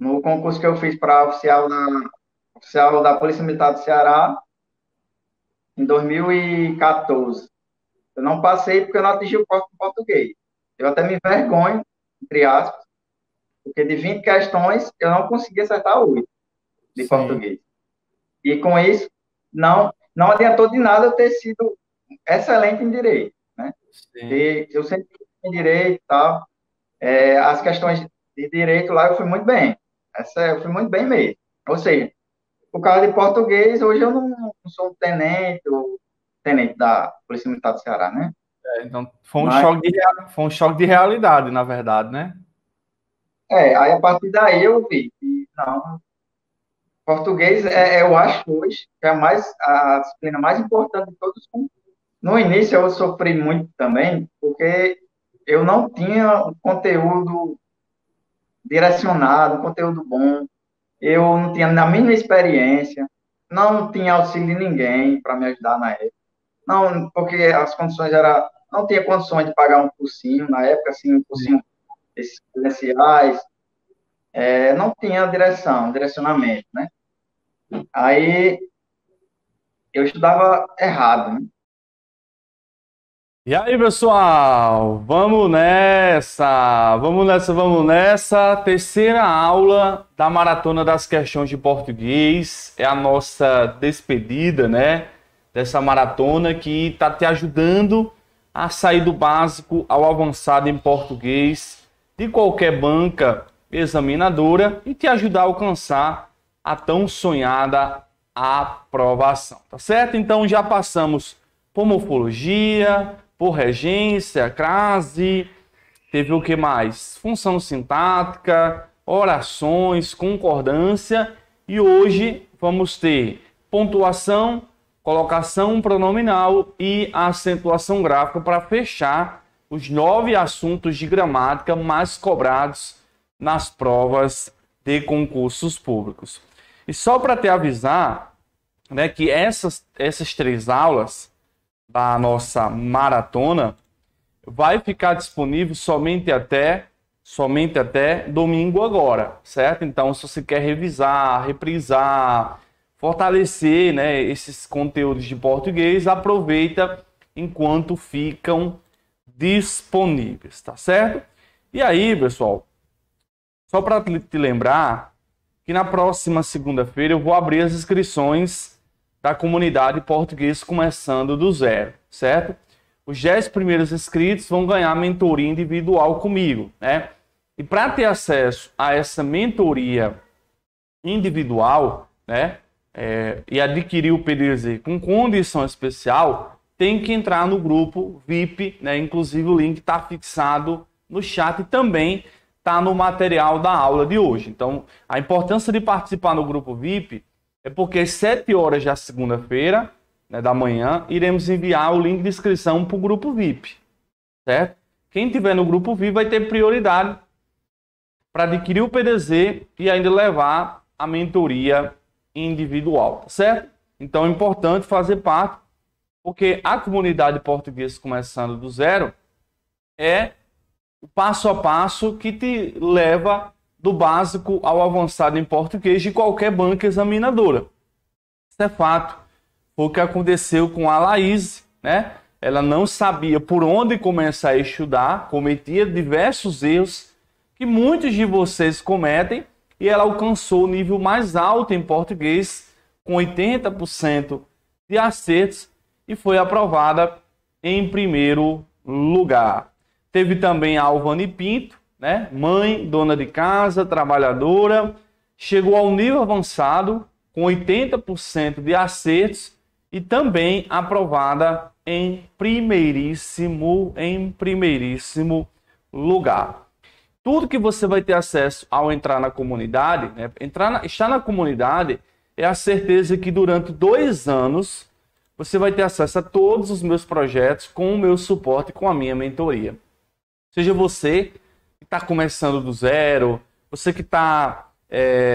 no concurso que eu fiz para oficial da Polícia Militar do Ceará, em 2014. Eu não passei porque eu não atingi o corte do português. Eu até me envergonho, entre aspas, porque de 20 questões eu não consegui acertar 8 de Sim, português. E com isso, não adiantou de nada eu ter sido excelente em direito, né? sim. Eu sempre fui em direito e tal. As questões de direito lá eu fui muito bem. Essa eu fui muito bem mesmo. Ou seja, por causa de português, hoje eu não sou um tenente ou tenente da Polícia Militar do Ceará, né? Então, Mas, foi um choque de realidade, na verdade, né? aí a partir daí eu vi que, não, português eu acho hoje que é a disciplina mais importante de todos os concursos. No início eu sofri muito também, porque eu não tinha um conteúdo direcionado, um conteúdo bom, eu não tinha a mínima experiência, não tinha auxílio de ninguém para me ajudar na época. Não, porque as condições eram, não tinha condições de pagar um cursinho na época, assim, um Sim. cursinho esses presenciais, não tinha direcionamento, né? Aí eu estudava errado, né? E aí, pessoal, vamos nessa, vamos nessa, vamos nessa. Terceira aula da Maratona das Questões de Português. É a nossa despedida, né? Dessa maratona que está te ajudando a sair do básico ao avançado em português de qualquer banca examinadora e te ajudar a alcançar a tão sonhada aprovação, tá certo? Então já passamos por morfologia, por regência, crase, teve o que mais? Função sintática, orações, concordância e hoje vamos ter pontuação, colocação pronominal e acentuação gráfica para fechar os 9 assuntos de gramática mais cobrados nas provas de concursos públicos. E só para te avisar, né, que essas 3 aulas da nossa maratona vai ficar disponível somente até domingo agora, certo? Então, se você quer revisar, reprisar, fortalecer, né, esses conteúdos de português, aproveita enquanto ficam disponíveis, tá certo? E aí, pessoal, só para te lembrar que na próxima segunda-feira eu vou abrir as inscrições da comunidade português começando do zero, certo? Os 10 primeiros inscritos vão ganhar mentoria individual comigo, né? E para ter acesso a essa mentoria individual, né? E adquirir o PDZ com condição especial, tem que entrar no grupo VIP, né? Inclusive o link está fixado no chat e também está no material da aula de hoje. Então, a importância de participar no grupo VIP é porque às 7 horas da segunda-feira, né, da manhã, iremos enviar o link de inscrição para o grupo VIP, certo? Quem tiver no grupo VIP vai ter prioridade para adquirir o PDZ e ainda levar a mentoria individual, tá certo? Então é importante fazer parte, porque a comunidade portuguesa começando do zero é o passo a passo que te leva do básico ao avançado em português de qualquer banca examinadora. Isso é fato. Foi o que aconteceu com a Laís, né? Ela não sabia por onde começar a estudar, cometia diversos erros que muitos de vocês cometem e ela alcançou o nível mais alto em português, com 80% de acertos e foi aprovada em primeiro lugar. Teve também a Alvane Pinto, né? Mãe, dona de casa, trabalhadora, chegou ao nível avançado com 80% de acertos e também aprovada em primeiríssimo lugar. Tudo que você vai ter acesso ao entrar na comunidade, né? Estar na comunidade é a certeza que durante 2 anos você vai ter acesso a todos os meus projetos com o meu suporte, com a minha mentoria. Seja você que está começando do zero, você que está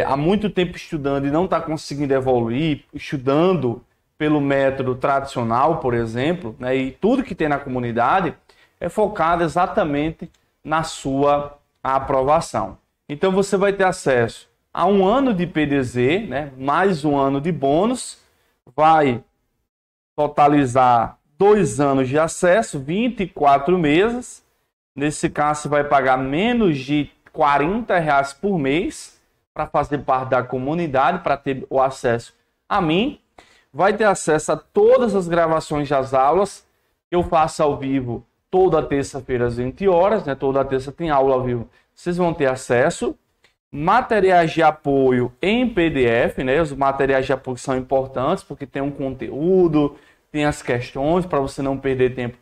há muito tempo estudando e não está conseguindo evoluir, estudando pelo método tradicional, por exemplo, né, e tudo que tem na comunidade é focado exatamente na sua aprovação. Então você vai ter acesso a um ano de PDZ, né, mais um ano de bônus, vai totalizar 2 anos de acesso, 24 meses. Nesse caso, você vai pagar menos de R$ 40 por mês para fazer parte da comunidade, para ter o acesso a mim. Vai ter acesso a todas as gravações das aulas que eu faço ao vivo toda terça-feira às 20 horas, né? Toda terça tem aula ao vivo. Vocês vão ter acesso. Materiais de apoio em PDF, né? Os materiais de apoio são importantes porque tem um conteúdo, tem as questões para você não perder tempo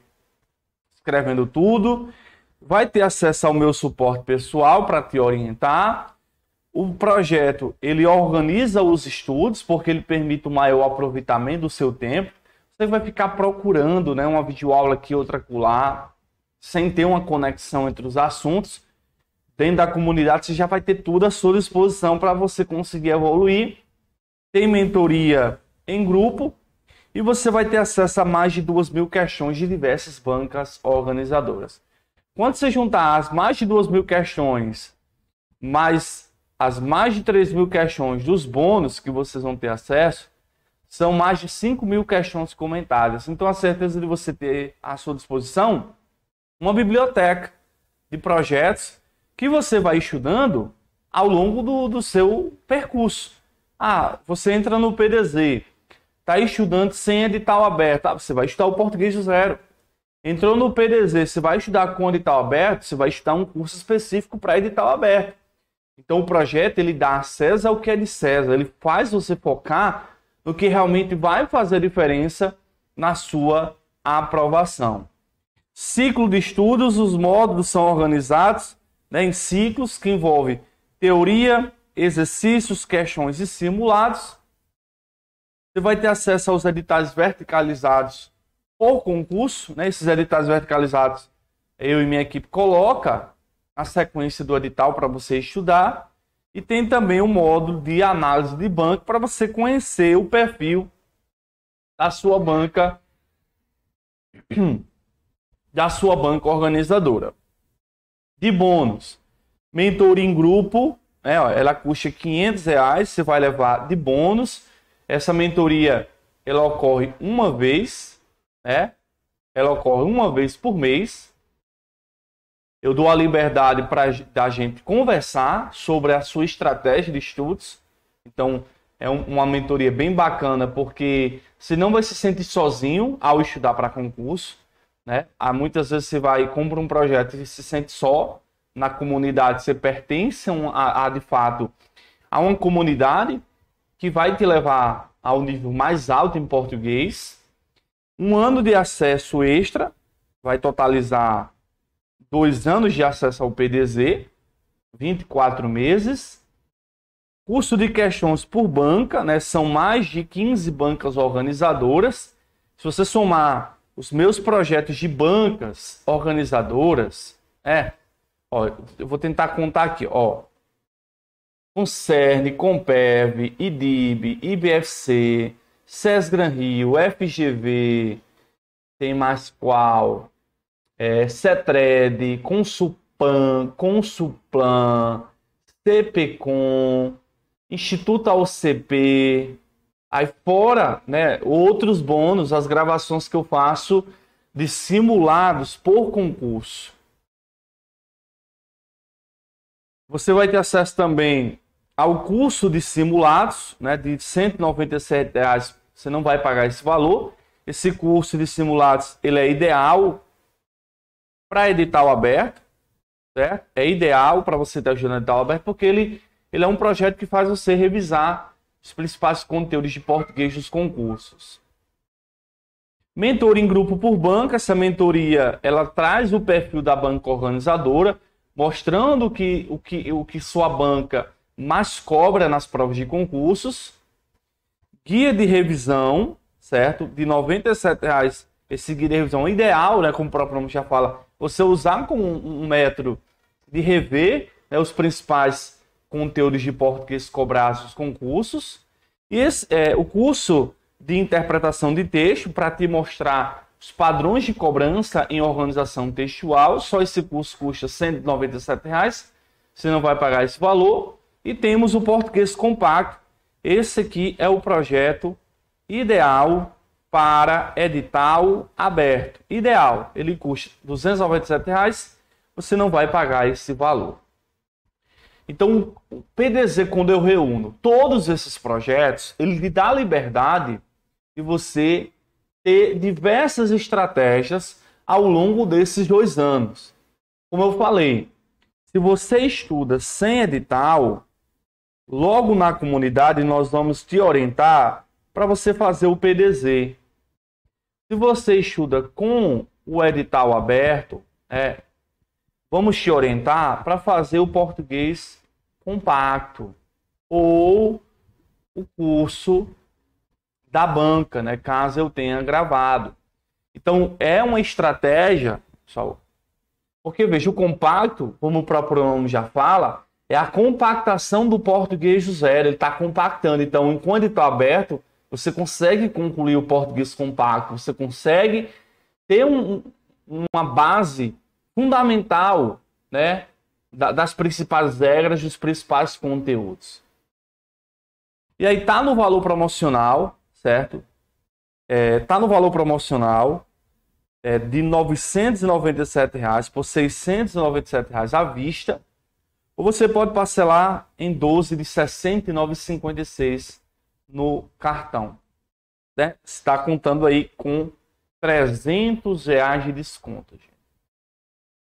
escrevendo tudo. Vai ter acesso ao meu suporte pessoal para te orientar. O projeto, ele organiza os estudos porque ele permite o maior aproveitamento do seu tempo. Você vai ficar procurando, né, uma videoaula aqui, outra acolá, sem ter uma conexão entre os assuntos. Dentro da comunidade, você já vai ter tudo à sua disposição para você conseguir evoluir. Tem mentoria em grupo e você vai ter acesso a mais de 2.000 questões de diversas bancas organizadoras. Quando você juntar as mais de 2.000 questões, mais as mais de 3.000 questões dos bônus que vocês vão ter acesso, são mais de 5.000 questões comentadas. Então, a certeza de você ter à sua disposição uma biblioteca de projetos que você vai estudando ao longo do seu percurso. Você entra no PDZ, está estudando sem edital aberto. Você vai estudar o português do zero. Entrou no PDZ, você vai estudar com edital aberto, você vai estudar um curso específico para edital aberto. Então, o projeto, ele dá a César o que é de César. Ele faz você focar no que realmente vai fazer diferença na sua aprovação. Ciclo de estudos, os módulos são organizados, né, em ciclos que envolvem teoria, exercícios, questões e simulados. Você vai ter acesso aos editais verticalizados por concurso, né? Esses editais verticalizados eu e minha equipe coloca a sequência do edital para você estudar. E tem também o módulo de análise de banco para você conhecer o perfil da sua banca organizadora. De bônus, mentoria em grupo, né, ela custa R$500, você vai levar de bônus. Essa mentoria, ela ocorre uma vez, né? Ela ocorre uma vez por mês. Eu dou a liberdade para a gente conversar sobre a sua estratégia de estudos. Então, é uma mentoria bem bacana, porque você não vai se sentir sozinho ao estudar para concurso, né? Muitas vezes você vai compra um projeto e se sente só na comunidade. Você pertence de fato a uma comunidade que vai te levar ao nível mais alto em português. Um ano de acesso extra vai totalizar 2 anos de acesso ao PDZ, 24 meses. Curso de questões por banca, né? São mais de 15 bancas organizadoras. Se você somar os meus projetos de bancas organizadoras, eu vou tentar contar aqui, Concerne, Comperv, IDIB, IBFC, SESGRAN Rio, FGV, tem mais qual? CETRED, Consulpan, Consulplan, CPCom, Instituto AOCP, aí fora, né, outros bônus, as gravações que eu faço de simulados por concurso. Você vai ter acesso também ao curso de simulados, né, de R$ 197, você não vai pagar esse valor. Esse curso de simulados, ele é ideal para edital aberto, certo? É ideal para você estar ajudando edital aberto, porque ele é um projeto que faz você revisar os principais conteúdos de português dos concursos. Mentoria em grupo por banca. Essa mentoria, ela traz o perfil da banca organizadora, mostrando o que sua banca mais cobra nas provas de concursos. Guia de revisão, certo? De R$ 97,00. Esse guia de revisão é ideal, né? Como o próprio nome já fala, você usar como um método de rever, né, os principais conteúdos de português cobrados nos concursos. E o curso de interpretação de texto para te mostrar os padrões de cobrança em organização textual. Só esse curso custa R$ 197,00. Você não vai pagar esse valor. E temos o português compacto. Esse aqui é o projeto ideal para edital aberto. Ideal, ele custa R$ 297, você não vai pagar esse valor. Então, o PDZ, quando eu reúno todos esses projetos, ele lhe dá a liberdade de você ter diversas estratégias ao longo desses 2 anos. Como eu falei, se você estuda sem edital, logo na comunidade nós vamos te orientar para você fazer o PDZ. Se você estuda com o edital aberto, vamos te orientar para fazer o português compacto ou o curso da banca, né, caso eu tenha gravado. Então, é uma estratégia, pessoal, porque veja, o compacto, como o próprio nome já fala, é a compactação do português do zero, ele está compactando. Então, enquanto ele está aberto, você consegue concluir o português compacto, você consegue ter uma base fundamental, né, das principais regras, dos principais conteúdos. E aí tá no valor promocional, certo? Tá no valor promocional de R$ 997 por R$ 697 à vista. Ou você pode parcelar em 12 de R$ 69,56 no cartão. Né? Está contando aí com R$ 300 de desconto. Gente.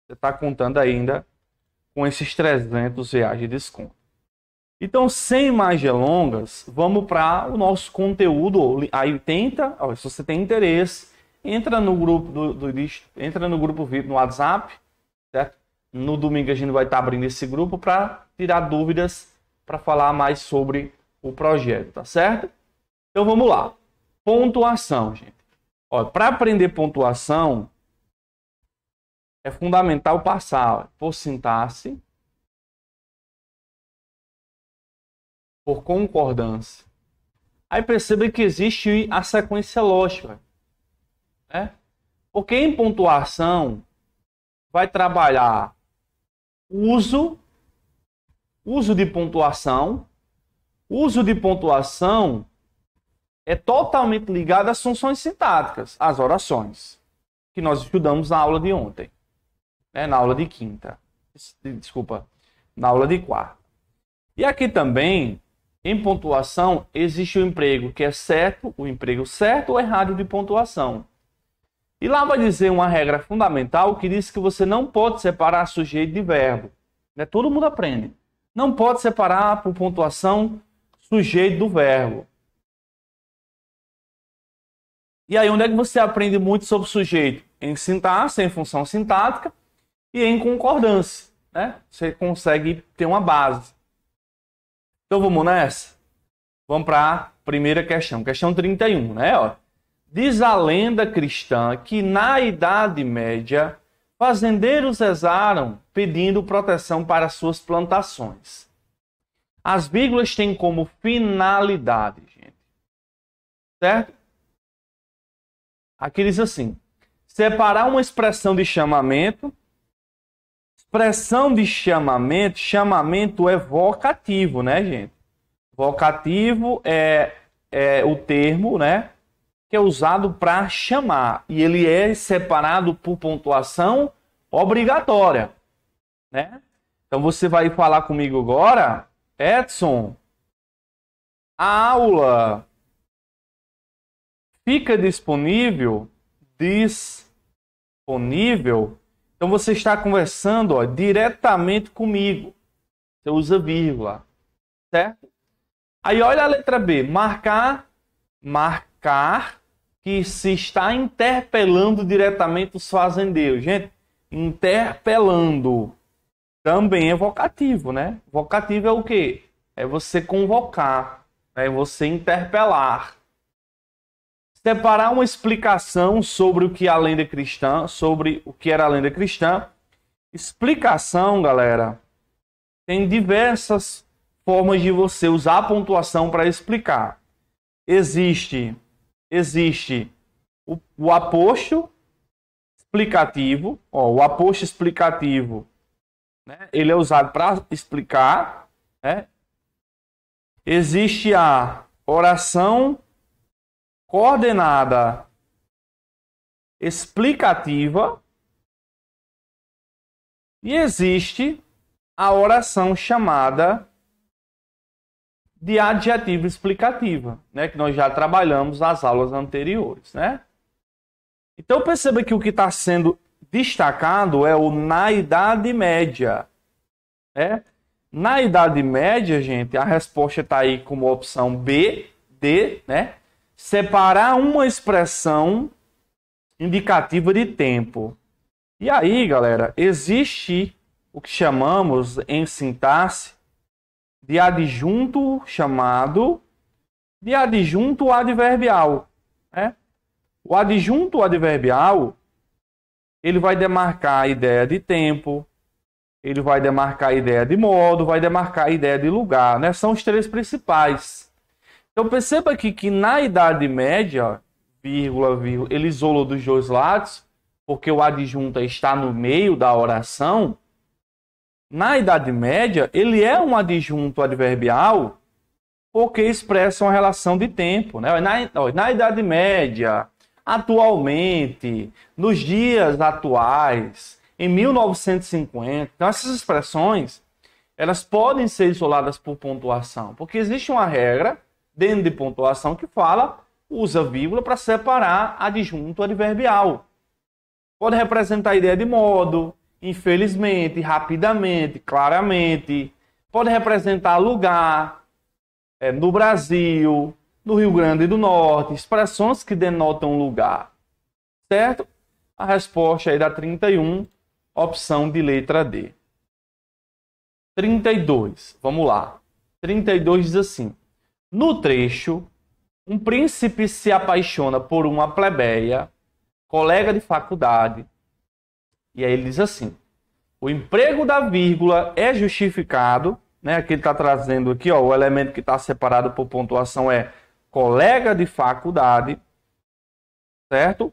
Você está contando ainda com esses R$ 300 de desconto. Então, sem mais delongas, vamos para o nosso conteúdo. Aí tenta, se você tem interesse, entra no grupo entra no grupo VIP no WhatsApp, certo? No domingo a gente vai estar abrindo esse grupo para tirar dúvidas, para falar mais sobre o projeto, tá certo? Então vamos lá. Pontuação, gente. Para aprender pontuação, é fundamental passar por sintaxe, por concordância. Aí perceba que existe a sequência lógica, né? Porque em pontuação vai trabalhar uso de pontuação. Uso de pontuação é totalmente ligado às funções sintáticas, às orações, que nós estudamos na aula de ontem, né? Na aula de quinta. Desculpa, na aula de quarta. E aqui também, em pontuação, existe o emprego que é certo, o emprego certo ou errado de pontuação. E lá vai dizer uma regra fundamental que diz que você não pode separar sujeito de verbo. Né? Todo mundo aprende. Não pode separar por pontuação sujeito do verbo. E aí, onde é que você aprende muito sobre sujeito? Em sintaxe, em função sintática e em concordância. Né? Você consegue ter uma base. Então vamos nessa? Vamos para a primeira questão. Questão 31, né? Diz a lenda cristã que na Idade Média, fazendeiros rezaram pedindo proteção para suas plantações. As vírgulas têm como finalidade, gente. Certo? Aqui diz assim: separar uma expressão de chamamento. Expressão de chamamento, chamamento é vocativo, né, gente? Vocativo é o termo, né, que é usado para chamar. E ele é separado por pontuação obrigatória, né? Então você vai falar comigo agora, Edson, a aula fica disponível? Disponível. Então você está conversando diretamente comigo. Você usa vírgula, certo? Aí olha a letra B, marcar que se está interpelando diretamente os fazendeiros. Gente, interpelando também é vocativo, né? Vocativo é o quê? É você convocar, é você interpelar. Separar uma explicação sobre o que é a lenda cristã, sobre o que era a lenda cristã. Explicação, galera, tem diversas formas de você usar a pontuação para explicar. Existe o aposto explicativo. O aposto explicativo, né, ele é usado para explicar, né? Existe a oração coordenada explicativa e existe a oração chamada de adjetiva explicativa, né, que nós já trabalhamos nas aulas anteriores, né? Então perceba que o que está sendo destacado é o na Idade Média, né? Na Idade Média, gente, a resposta está aí como opção B, D, né? Separar uma expressão indicativa de tempo. E aí, galera, existe o que chamamos em sintaxe de adjunto chamado de adjunto adverbial, né? O adjunto adverbial, ele vai demarcar a ideia de tempo, ele vai demarcar a ideia de modo, vai demarcar a ideia de lugar, né? São os três principais. Então perceba aqui que na Idade Média, vírgula, ele isolou dos dois lados, porque o adjunto está no meio da oração. Na Idade Média, ele é um adjunto adverbial porque expressa uma relação de tempo, né? Na Idade Média, atualmente, nos dias atuais, em 1950, então essas expressões, elas podem ser isoladas por pontuação, porque existe uma regra dentro de pontuação que fala, usa vírgula para separar adjunto adverbial. Pode representar a ideia de modo, infelizmente, rapidamente, claramente. Pode representar lugar, no Brasil, no Rio Grande do Norte, expressões que denotam lugar. Certo? A resposta aí da 31, opção de letra D. 32, vamos lá. 32 diz assim: no trecho, um príncipe se apaixona por uma plebeia, colega de faculdade. E aí ele diz assim: o emprego da vírgula é justificado, né? Aqui ele está trazendo aqui, ó, o elemento que está separado por pontuação é colega de faculdade, certo?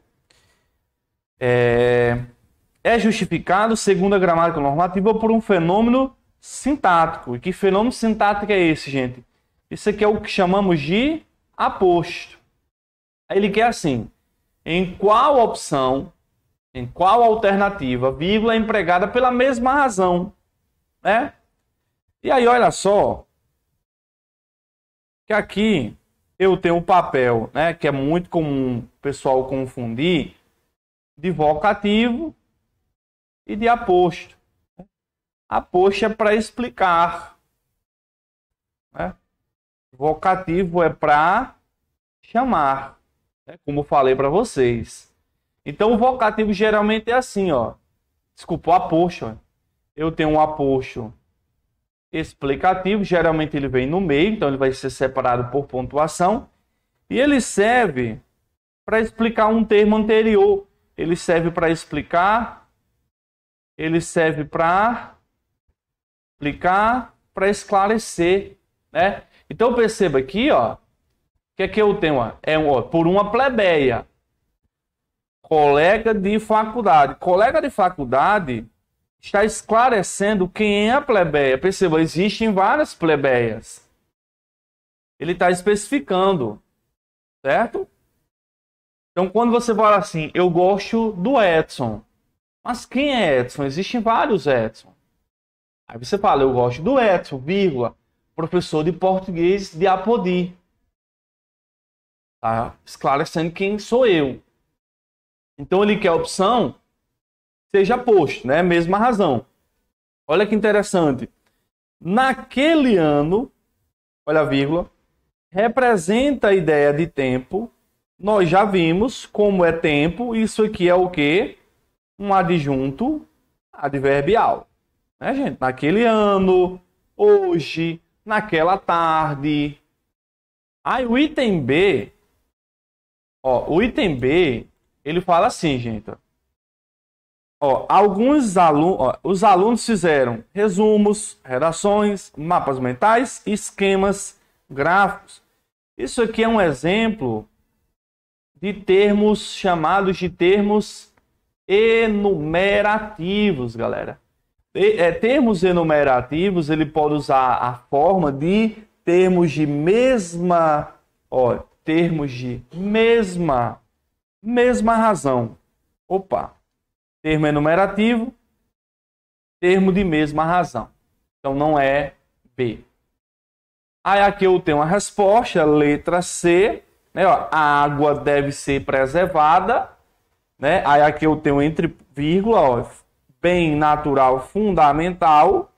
É justificado, segundo a gramática normativa, por um fenômeno sintático. E que fenômeno sintático é esse, gente? Isso aqui é o que chamamos de aposto. Aí ele quer assim: em qual opção, em qual alternativa, vírgula é empregada pela mesma razão, né? E aí, olha só, que aqui eu tenho um papel, né, que é muito comum o pessoal confundir, de vocativo e de aposto. Aposto é para explicar, né? Vocativo é para chamar, né? Como eu falei para vocês. Então o vocativo geralmente é assim, ó. Desculpa, o aposto. Ó. Eu tenho um aposto explicativo, geralmente ele vem no meio, então ele vai ser separado por pontuação. E ele serve para explicar um termo anterior. Ele serve para explicar, ele serve para explicar, para esclarecer, né? Então perceba aqui, ó, o que é que eu tenho? Ó, por uma plebeia, colega de faculdade. Colega de faculdade está esclarecendo quem é a plebeia. Perceba, existem várias plebeias. Ele está especificando, certo? Então, quando você fala assim, eu gosto do Edson. Mas quem é Edson? Existem vários Edson. Aí você fala, eu gosto do Edson, vírgula, professor de português de Apodi. Tá esclarecendo quem sou eu. Então, ele quer a opção, seja posto, né? Mesma razão. Olha que interessante. Naquele ano, olha a vírgula, representa a ideia de tempo. Nós já vimos como é tempo. Isso aqui é o quê? Um adjunto adverbial. Né, gente? Naquele ano, hoje, naquela tarde. Aí o item B, ó, o item B, ele fala assim, gente. Ó, alguns alunos, ó, os alunos fizeram resumos, redações, mapas mentais, esquemas, gráficos. Isso aqui é um exemplo de termos chamados de termos enumerativos, galera. Termos enumerativos, ele pode usar a forma de termos de mesma, ó, termos de mesma razão. Opa, termo enumerativo, termo de mesma razão. Então não é B. Aí aqui eu tenho a resposta, letra C, né? Ó, a água deve ser preservada, né? Aí aqui eu tenho entre vírgula, ó, bem natural fundamental.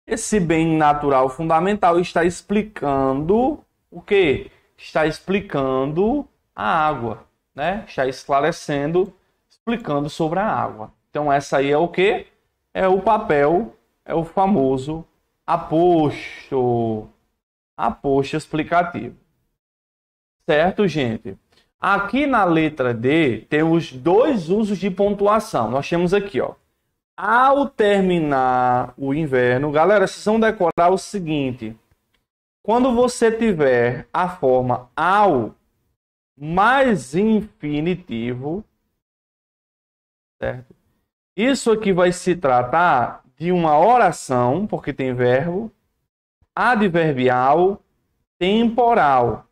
Esse bem natural fundamental está explicando o quê? Está explicando a água, né? Está esclarecendo, explicando sobre a água. Então essa aí é o quê? É o papel, é o famoso aposto explicativo. Certo, gente? Aqui na letra D, temos dois usos de pontuação. Nós temos aqui, ó. Ao terminar o inverno, galera, vocês vão decorar o seguinte. Quando você tiver a forma ao mais infinitivo, certo? Isso aqui vai se tratar de uma oração, porque tem verbo, adverbial, temporal.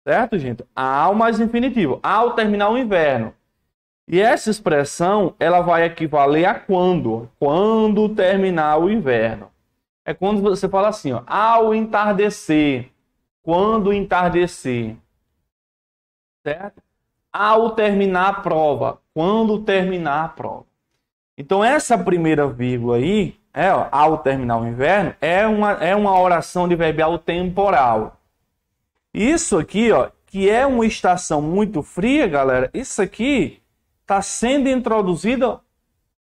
Certo, gente? Ao mais infinitivo. Ao terminar o inverno. E essa expressão, ela vai equivaler a quando? Quando terminar o inverno. É quando você fala assim, ó, ao entardecer. Quando entardecer. Certo? Ao terminar a prova. Quando terminar a prova. Então, essa primeira vírgula aí, ó, ao terminar o inverno, é uma oração adverbial temporal. Isso aqui, ó, que é uma estação muito fria, galera, isso aqui está sendo introduzido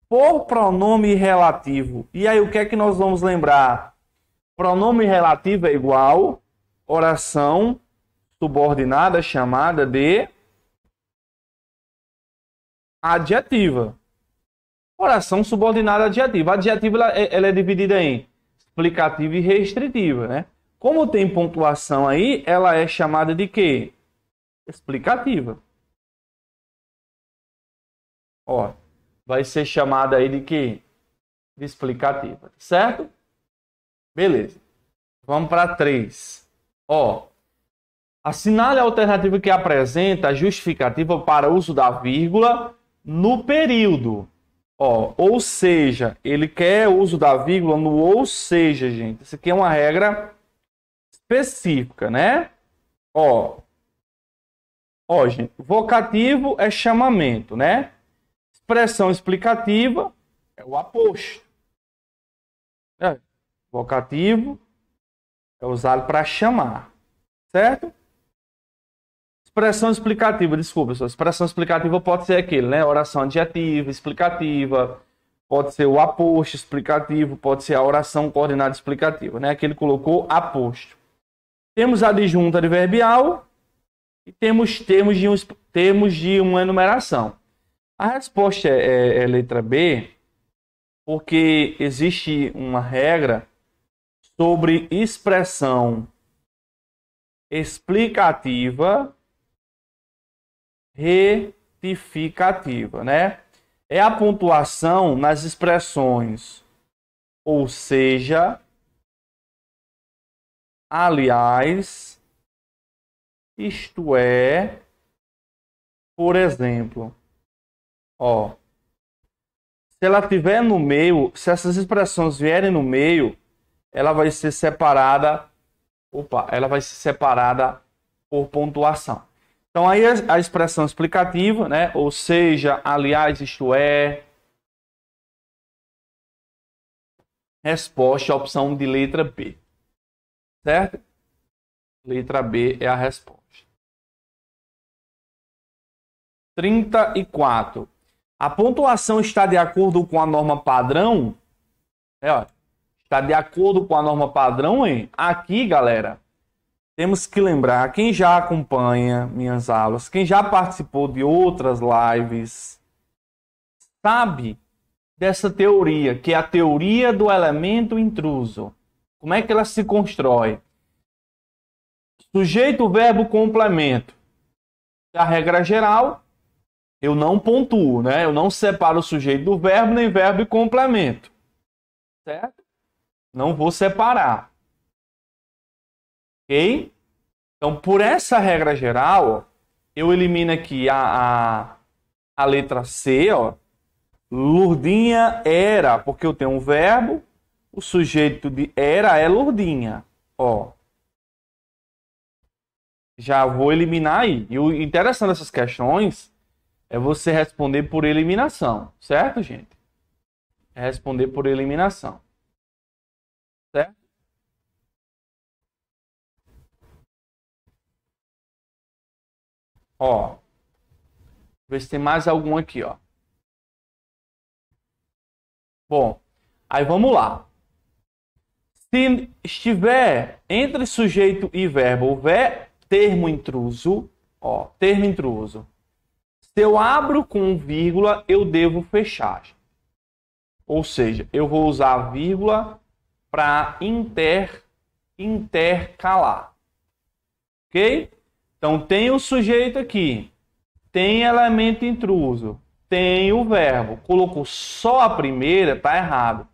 por pronome relativo. E aí, o que é que nós vamos lembrar? Pronome relativo é igual oração subordinada chamada de adjetiva. Oração subordinada adjetiva. Adjetiva ela é dividida em explicativa e restritiva, né? Como tem pontuação aí, ela é chamada de quê? Explicativa. Ó, vai ser chamada aí de quê? De explicativa, certo? Beleza. Vamos para 3. Ó, assinale a alternativa que apresenta a justificativa para uso da vírgula no período. Ó, ou seja, ele quer o uso da vírgula no ou seja, gente. Isso aqui é uma regra específica, né? Ó, gente, vocativo é chamamento, né? Expressão explicativa é o aposto. Vocativo é usado para chamar, certo? Expressão explicativa, desculpa, pessoal. Expressão explicativa pode ser aquele, né? Oração adjetiva, explicativa, pode ser o aposto explicativo, pode ser a oração coordenada explicativa, né? Aqui ele colocou aposto. Temos adjunto adverbial e temos termos de uma enumeração. A resposta é letra B, porque existe uma regra sobre expressão explicativa retificativa, né? É a pontuação nas expressões ou seja, aliás, isto é, por exemplo, ó, se ela tiver no meio, se essas expressões vierem no meio, ela vai ser separada, por pontuação. Então aí a expressão explicativa, né? Ou seja, aliás, isto é, resposta, a opção de letra B. Certo? Letra B é a resposta. 34. A pontuação está de acordo com a norma padrão? Está de acordo com a norma padrão, hein? Aqui, galera, temos que lembrar, quem já acompanha minhas aulas, quem já participou de outras lives, sabe dessa teoria, que é a teoria do elemento intruso. Como é que ela se constrói? Sujeito, verbo, complemento. A regra geral, eu não pontuo, né? Eu não separo o sujeito do verbo, nem verbo e complemento. Certo? Não vou separar. Ok? Então, por essa regra geral, ó, eu elimino aqui a letra C, ó. Lourdinha era, porque eu tenho um verbo, o sujeito de era é Lourdinha, ó. Já vou eliminar aí. E o interessante dessas questões é você responder por eliminação, certo, gente? É responder por eliminação, certo? Ó, ver se tem mais algum aqui, ó. Bom, aí vamos lá. Se estiver entre sujeito e verbo, houver termo intruso, ó, termo intruso. Se eu abro com vírgula, eu devo fechar. Ou seja, eu vou usar a vírgula para intercalar. Ok? Então, tem o sujeito aqui. Tem elemento intruso. Tem o verbo. Colocou só a primeira, tá errado.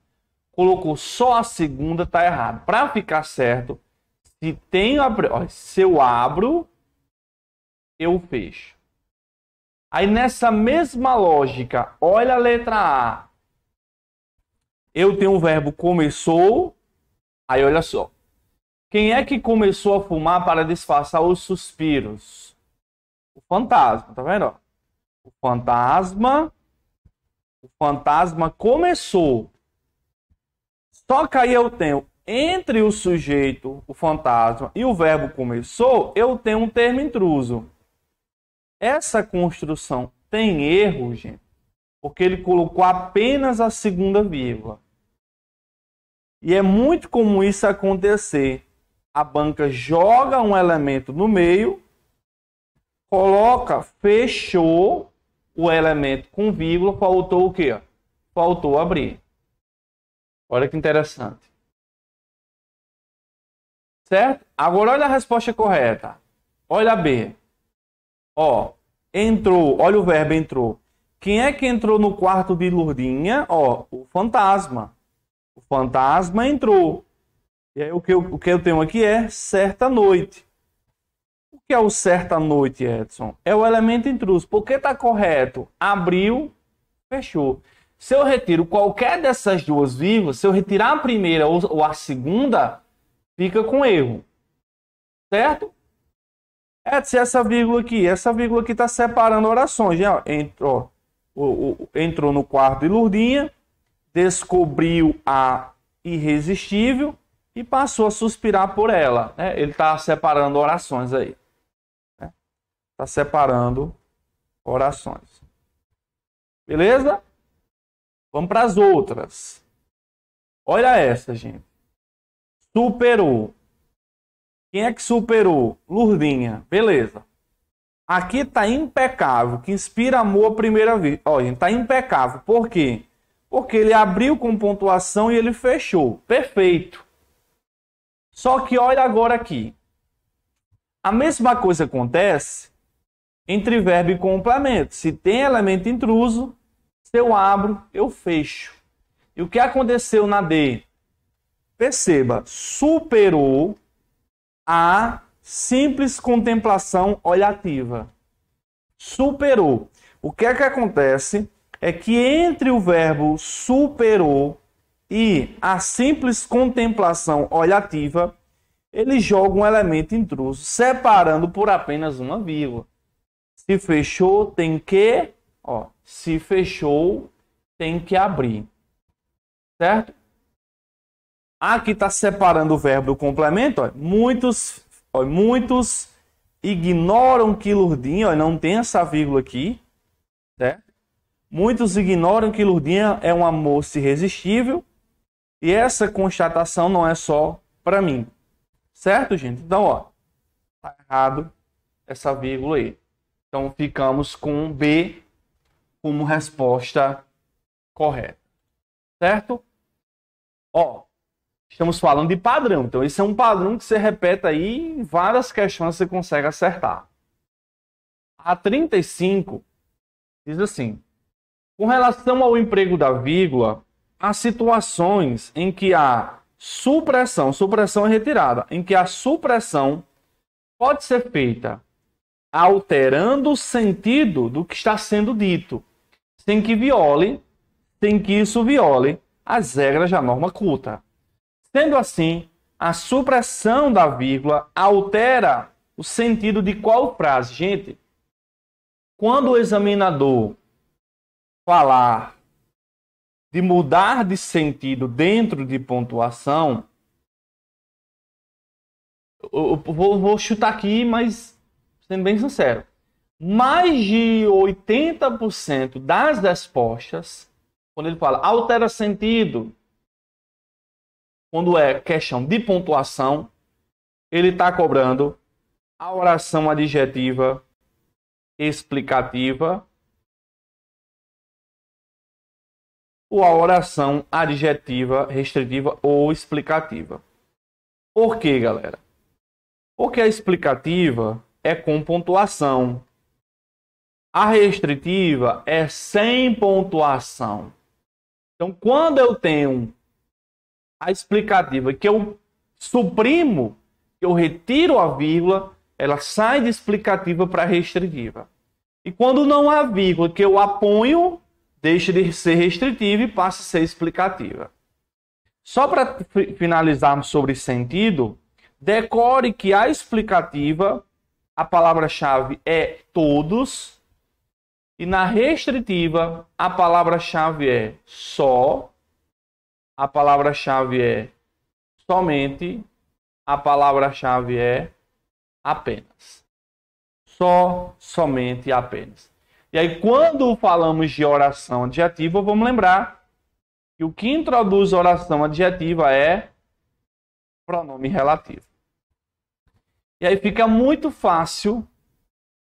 Colocou só a segunda, tá errado. Para ficar certo, se eu abro, eu fecho. Aí nessa mesma lógica, olha a letra A. Eu tenho o verbo começou. Aí olha só. Quem é que começou a fumar para disfarçar os suspiros? O fantasma, tá vendo? O fantasma começou. Só que aí eu tenho entre o sujeito, o fantasma, e o verbo começou, eu tenho um termo intruso. Essa construção tem erro, gente, porque ele colocou apenas a segunda vírgula. E é muito comum isso acontecer. A banca joga um elemento no meio, coloca, fechou o elemento com vírgula, faltou o quê? Faltou abrir. Olha que interessante. Certo? Agora olha a resposta correta. Olha a B. Ó, entrou, olha o verbo entrou. Quem é que entrou no quarto de Lourdinha? Ó, o fantasma. O fantasma entrou. E aí o que eu tenho aqui é certa noite. O que é o certa noite, Edson? É o elemento intruso. Por que está correto? Abriu, fechou. Se eu retiro qualquer dessas duas vírgulas, se eu retirar a primeira ou a segunda, fica com erro. Certo? Edson, essa vírgula aqui está separando orações. Já entrou no quarto de Lourdinha, descobriu a irresistível e passou a suspirar por ela. Né? Ele está separando orações aí. Está separando orações. Beleza? Vamos para as outras. Olha essa, gente. Superou. Quem é que superou? Lourdinha. Beleza. Aqui está impecável. Que inspira amor à primeira vez. Ó, gente, está impecável. Por quê? Porque ele abriu com pontuação e ele fechou. Perfeito. Só que olha agora aqui. A mesma coisa acontece entre verbo e complemento. Se tem elemento intruso, se eu abro, eu fecho. E o que aconteceu na D? Perceba, superou a simples contemplação olhativa. Superou. O que é que acontece? É que entre o verbo superou e a simples contemplação olhativa, ele joga um elemento intruso, separando por apenas uma vírgula. Se fechou, tem que... Ó, se fechou, tem que abrir. Certo? Aqui está separando o verbo do complemento. Ó. Muitos ignoram que Lourdinha... Ó, não tem essa vírgula aqui. Certo? Muitos ignoram que Lourdinha é uma moça irresistível. E essa constatação não é só para mim. Certo, gente? Então, ó, tá errado essa vírgula aí. Então, ficamos com B como resposta correta. Certo? Ó, estamos falando de padrão. Então, esse é um padrão que você repete aí em várias questões você consegue acertar. A 35 diz assim: com relação ao emprego da vírgula, há situações em que há supressão. Supressão é retirada, em que a supressão pode ser feita alterando o sentido do que está sendo dito, sem que isso viole as regras da norma culta. Sendo assim, a supressão da vírgula altera o sentido de qual frase? Gente, quando o examinador falar de mudar de sentido dentro de pontuação, eu vou chutar aqui, mas sendo bem sincero, mais de 80% das respostas, quando ele fala altera sentido, quando é questão de pontuação, ele está cobrando a oração adjetiva explicativa ou a oração adjetiva restritiva ou explicativa. Por quê, galera? Porque a explicativa é com pontuação. A restritiva é sem pontuação. Então, quando eu tenho a explicativa que eu suprimo, que eu retiro a vírgula, ela sai de explicativa para restritiva. E quando não há vírgula que eu aponho, deixa de ser restritiva e passa a ser explicativa. Só para finalizarmos sobre sentido, decore que a explicativa, a palavra-chave é todos, e na restritiva, a palavra-chave é só, a palavra-chave é somente, a palavra-chave é apenas. Só, somente e apenas. E aí, quando falamos de oração adjetiva, vamos lembrar que o que introduz oração adjetiva é pronome relativo. E aí fica muito fácil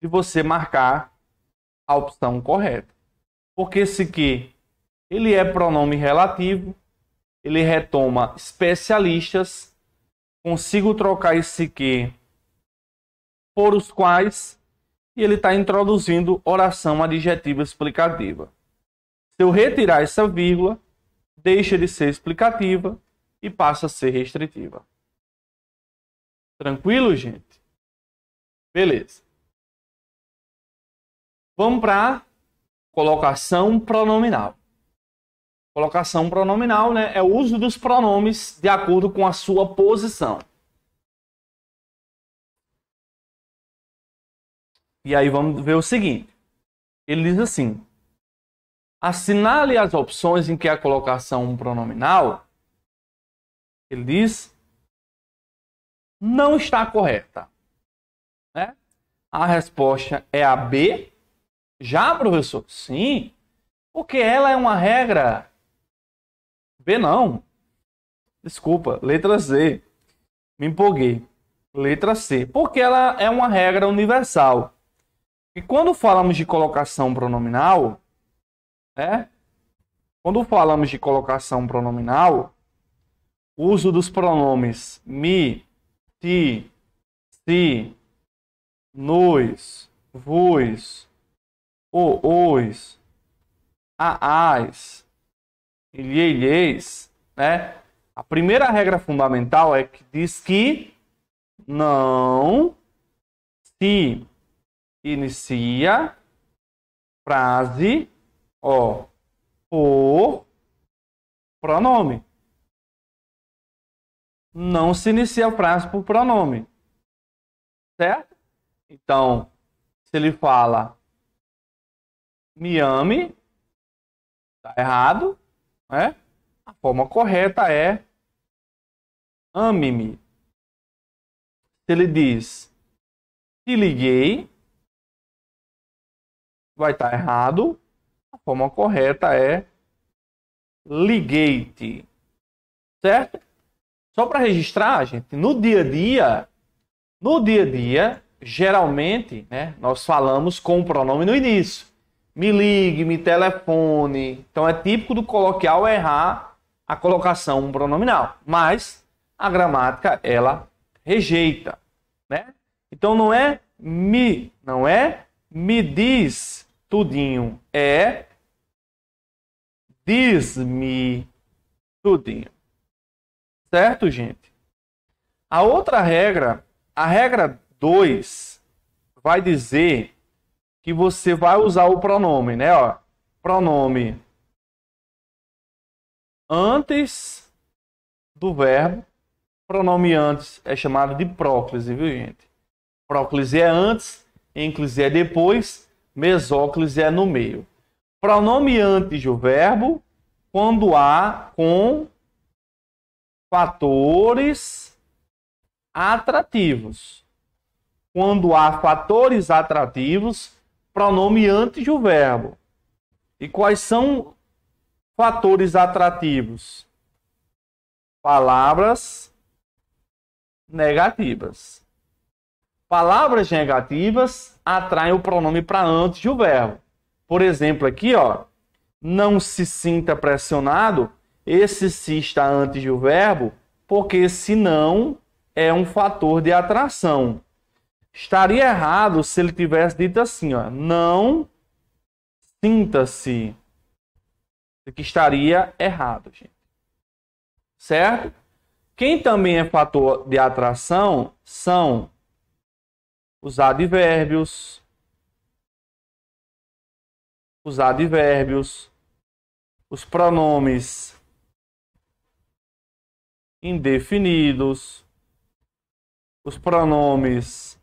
de você marcar a opção correta. Porque esse que ele é pronome relativo, ele retoma especialistas, consigo trocar esse que por os quais, e ele está introduzindo oração adjetiva explicativa. Se eu retirar essa vírgula, deixa de ser explicativa e passa a ser restritiva. Tranquilo, gente? Beleza. Vamos para colocação pronominal. Colocação pronominal, né, é o uso dos pronomes de acordo com a sua posição. E aí vamos ver o seguinte. Ele diz assim: assinale as opções em que a colocação pronominal, ele diz, não está correta. Né? A resposta é a B. Já, professor? Sim. Porque ela é uma regra. B não. Desculpa, letra C. Me empolguei. Letra C. Porque ela é uma regra universal. E quando falamos de colocação pronominal, quando falamos de colocação pronominal, o uso dos pronomes me, ti, si, nos, vos, os, aás, ilheis, né? A primeira regra fundamental é que diz que não se inicia frase por pronome. Não se inicia a frase por pronome. Certo? Então, se ele fala me ame, está errado, né? A forma correta é ame-me. Se ele diz te liguei, vai estar errado. A forma correta é liguei-te. Certo? Só para registrar, gente, no dia a dia, geralmente, né, nós falamos com o pronome no início. Me ligue, me telefone. Então é típico do coloquial errar a colocação pronominal. Mas a gramática, ela rejeita. Né? Então não é me diz tudinho. É diz-me tudinho. Certo, gente? A outra regra, a regra 2, vai dizer que você vai usar o pronome, né? Ó, pronome antes do verbo. Pronome antes é chamado de próclise, viu, gente? Próclise é antes, ênclise é depois, mesóclise é no meio. Pronome antes do verbo quando há com fatores atrativos. Quando há fatores atrativos, pronome antes do verbo. E quais são fatores atrativos? Palavras negativas. Palavras negativas atraem o pronome para antes do verbo. Por exemplo, aqui, ó, não se sinta pressionado. Esse se está antes do verbo, porque senão é um fator de atração. Estaria errado se ele tivesse dito assim, ó, não sinta-se. Que estaria errado, gente. Certo? Quem também é fator de atração são os advérbios, os pronomes indefinidos, os pronomes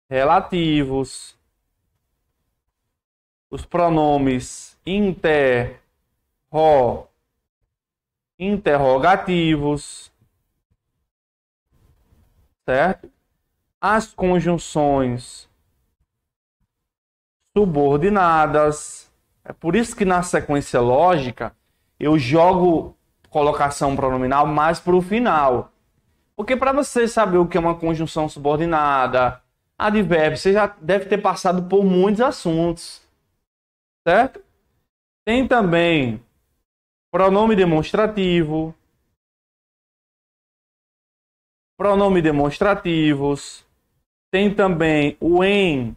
relativos, os pronomes interrogativos, certo? As conjunções subordinadas. É por isso que na sequência lógica eu jogo colocação pronominal mais para o final. Porque para você saber o que é uma conjunção subordinada, advérbio, você já deve ter passado por muitos assuntos. Certo? Tem também pronome demonstrativo, pronome demonstrativos, tem também o em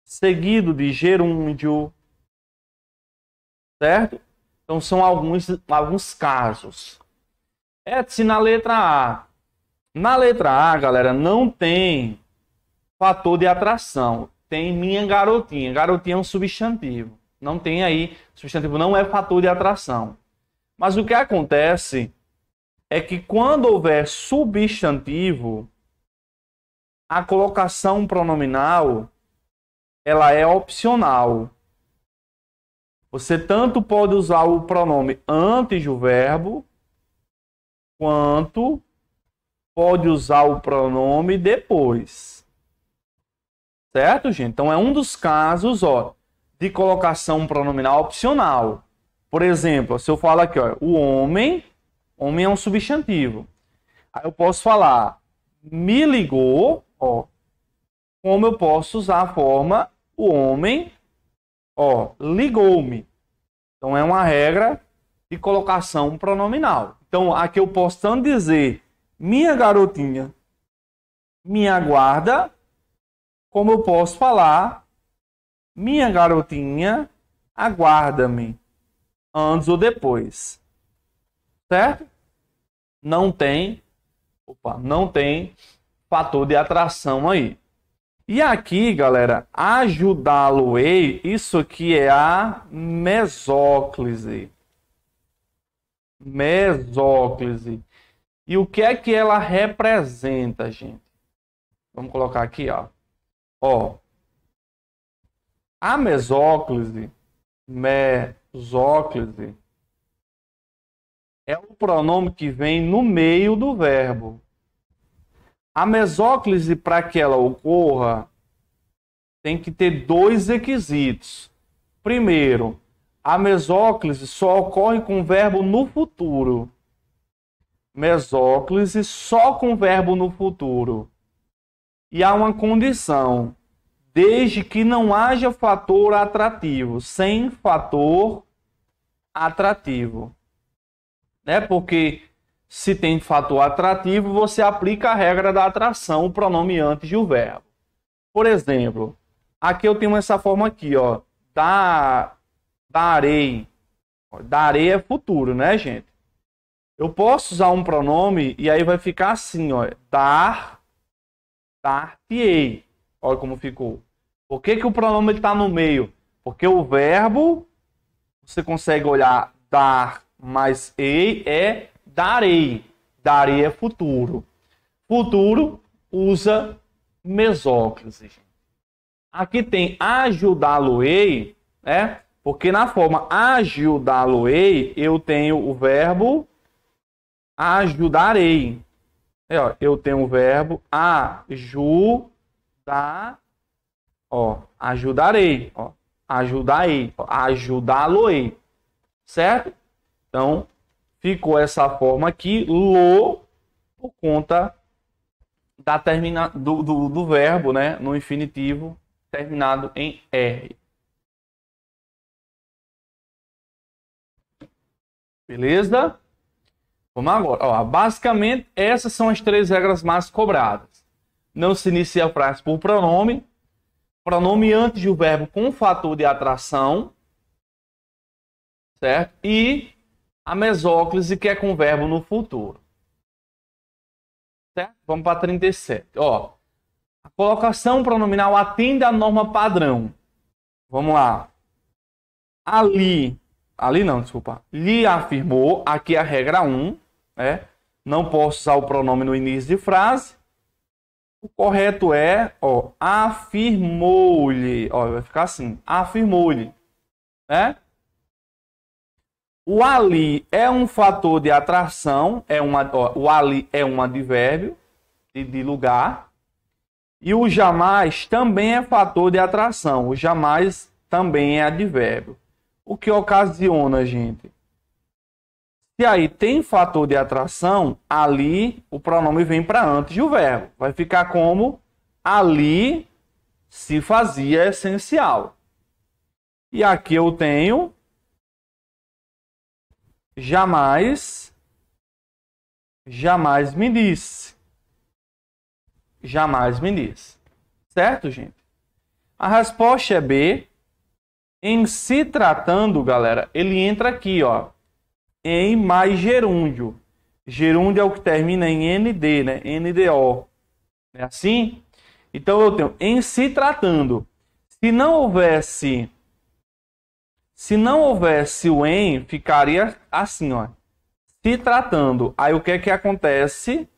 seguido de gerúndio, certo? Então são alguns casos. Se na letra A. Na letra A, galera, não tem fator de atração. Tem minha garotinha. Garotinha é um substantivo. Não tem aí, substantivo não é fator de atração. Mas o que acontece é que quando houver substantivo, a colocação pronominal, ela é opcional. Você tanto pode usar o pronome antes do verbo, quanto pode usar o pronome depois. Certo, gente? Então é um dos casos, ó, de colocação pronominal opcional. Por exemplo, se eu falo aqui, ó, o homem é um substantivo. Aí eu posso falar, me ligou, ó, como eu posso usar a forma, o homem, ó, ligou-me. Então é uma regra de colocação pronominal. Então aqui eu posso tanto dizer, minha garotinha me aguarda, como eu posso falar, minha garotinha aguarda-me, antes ou depois. Certo? Não tem fator de atração aí. E aqui, galera, ajudá-lo-ei, isso aqui é a mesóclise. Mesóclise. E o que é que ela representa, gente? Vamos colocar aqui, ó. Ó. A mesóclise é o pronome que vem no meio do verbo. A mesóclise, para que ela ocorra, tem que ter dois requisitos. Primeiro, a mesóclise só ocorre com o verbo no futuro. Mesóclise só com o verbo no futuro. E há uma condição, desde que não haja fator atrativo, sem fator atrativo. Né? Porque se tem fator atrativo, você aplica a regra da atração, o pronome antes do verbo. Por exemplo, aqui eu tenho essa forma aqui, ó, darei. Darei é futuro, né, gente? Eu posso usar um pronome e aí vai ficar assim, ó, dar-te-ei. Olha como ficou. Por que que o pronome está no meio? Porque o verbo, você consegue olhar dar mais ei é darei. Darei é futuro. Futuro usa mesóclise. Aqui tem ajudá-lo-ei, né? Porque na forma ajudá-lo-ei, eu tenho o verbo ajudarei. Eu tenho o verbo ajudar, ajudarei, ajudarei, ajudá-lo-ei, certo? Então, ficou essa forma aqui, lo, por conta da do verbo, né, no infinitivo, terminado em R. Beleza? Vamos agora. Basicamente, essas são as 3 regras mais cobradas. Não se inicia a frase por pronome. Pronome antes do verbo com fator de atração. Certo? E a mesóclise, que é com verbo no futuro. Certo? Vamos para 37. A colocação pronominal atende à norma padrão. Vamos lá. Lhe afirmou. Aqui é a regra 1. Né? Não posso usar o pronome no início de frase. O correto é, afirmou-lhe. Vai ficar assim, afirmou-lhe. Né? O ali é um fator de atração, o ali é um advérbio de lugar. E o jamais também é fator de atração. O jamais também é advérbio. O que ocasiona, gente? Se aí tem fator de atração, ali o pronome vem para antes do verbo. Vai ficar como ali se fazia essencial. E aqui eu tenho jamais me disse. Jamais me disse. Certo, gente? A resposta é B. Em se tratando, galera, ele entra aqui, em mais gerúndio. Gerúndio é o que termina em ND, né? NDO. É assim? Então eu tenho em se tratando. Se não houvesse o em, ficaria assim, se tratando. Aí o que é que acontece?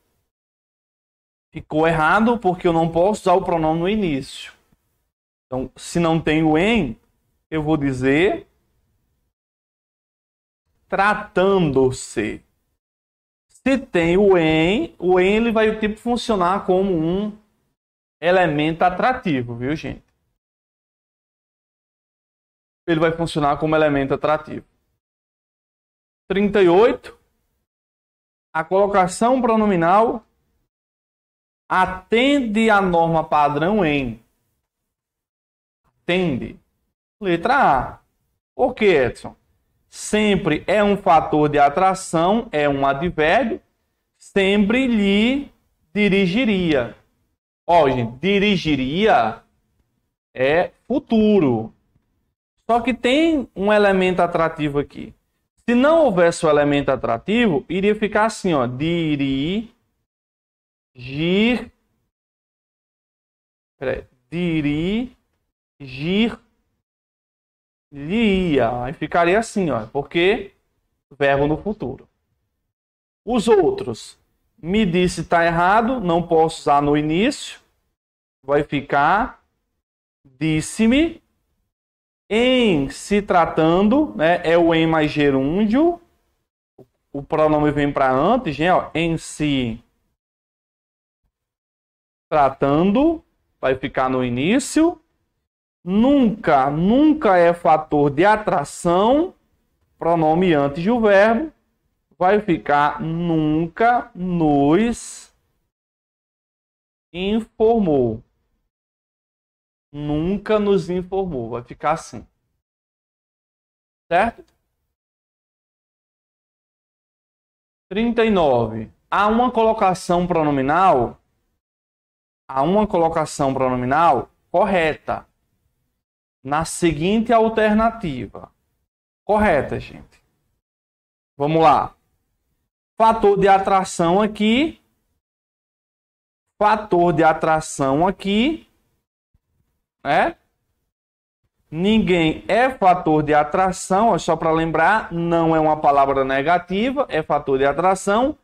Ficou errado porque eu não posso usar o pronome no início. Então, se não tem o em, eu vou dizer tratando-se. Se tem o em ele vai funcionar como um elemento atrativo, viu, gente? Ele vai funcionar como elemento atrativo. 38. A colocação pronominal atende à norma padrão em. Atende. Letra A. Por que, Edson? Sempre é um fator de atração, é um advérbio. Sempre lhe dirigiria. Gente, dirigiria é futuro. Só que tem um elemento atrativo aqui. Se não houvesse o elemento atrativo, iria ficar assim, dirigir. Dirigir-lhe-ia. Aí ficaria assim, porque verbo no futuro. Os outros. Me disse está errado, não posso usar no início. Vai ficar disse-me. Em se tratando, né, é o em mais gerúndio. O pronome vem para antes, né, em se tratando, vai ficar no início. Nunca é fator de atração. Pronome antes do verbo. Vai ficar nunca nos informou. Nunca nos informou. Vai ficar assim. Certo? 39. Há uma colocação pronominal correta na seguinte alternativa. Correta, gente. Vamos lá. Fator de atração aqui. Fator de atração aqui. Né? Ninguém é fator de atração. Só para lembrar, não é uma palavra negativa. É fator de atração.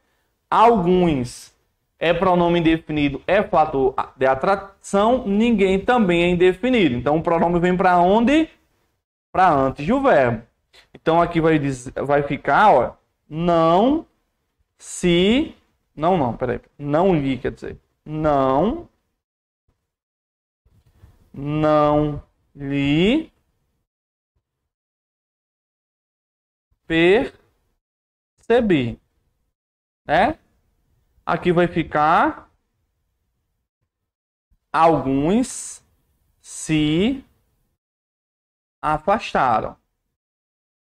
Alguns é pronome indefinido. É fator de atração. Ninguém também é indefinido. Então o pronome vem para onde? Para antes do verbo. Então aqui vai ficar, ó, não se... Peraí. Não lhe, quer dizer. Não lhe percebi. Né? Aqui vai ficar alguns se afastaram.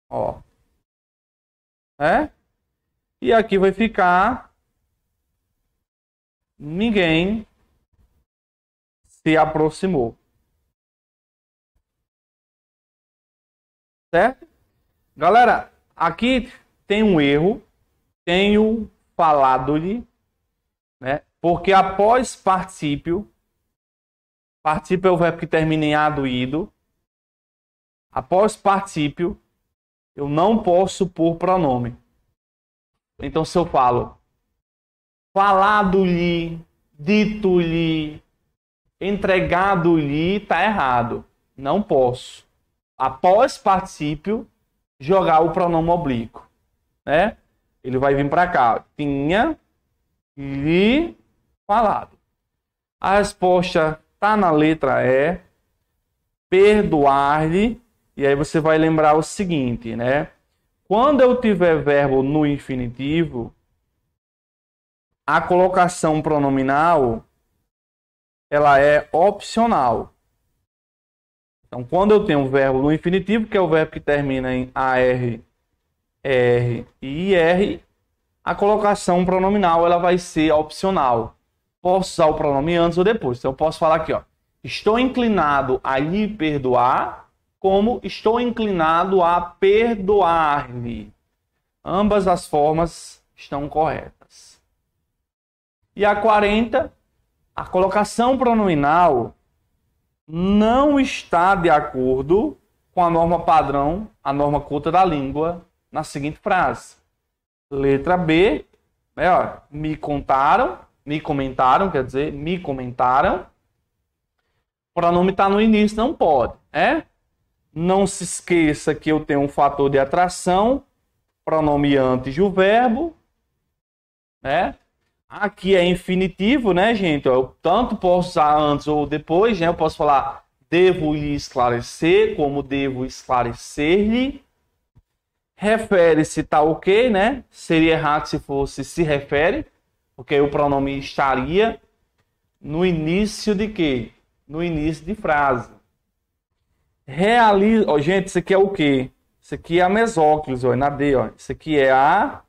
Ó. E aqui vai ficar ninguém se aproximou. Certo? Galera, aqui tem um erro. Tenho falado-lhe, né? Porque após particípio é o verbo que termina em ado, ido. Após particípio, eu não posso pôr pronome. Então, se eu falo falado-lhe, dito-lhe, entregado-lhe, está errado. Não posso. Após particípio, jogar o pronome oblíquo. Né? Ele vai vir para cá. Tinha lhe falado. A resposta está na letra E. Perdoar-lhe. E aí você vai lembrar o seguinte, né? Quando eu tiver verbo no infinitivo, a colocação pronominal ela é opcional. Então, quando eu tenho um verbo no infinitivo, que é o verbo que termina em AR, ER e IR, a colocação pronominal ela vai ser opcional. Posso usar o pronome antes ou depois. Então, eu posso falar aqui, ó, estou inclinado a lhe perdoar, como estou inclinado a perdoar-lhe. Ambas as formas estão corretas. E a 40, a colocação pronominal não está de acordo com a norma padrão, a norma culta da língua, na seguinte frase. Letra B, né, ó, me comentaram, quer dizer, me comentaram. O pronome está no início, não pode, né? Não se esqueça que eu tenho um fator de atração, pronome antes do verbo, né? Aqui é infinitivo, né, gente? Eu tanto posso usar antes ou depois, né? Eu posso falar devo lhe esclarecer, como devo esclarecer-lhe. Refere-se, tá ok, né? Seria errado se fosse se refere, porque o pronome estaria no início de quê? No início de frase. Realiza, ó, gente, isso aqui é o quê? Isso aqui é a mesóclise, ó, na D, ó. Isso aqui é a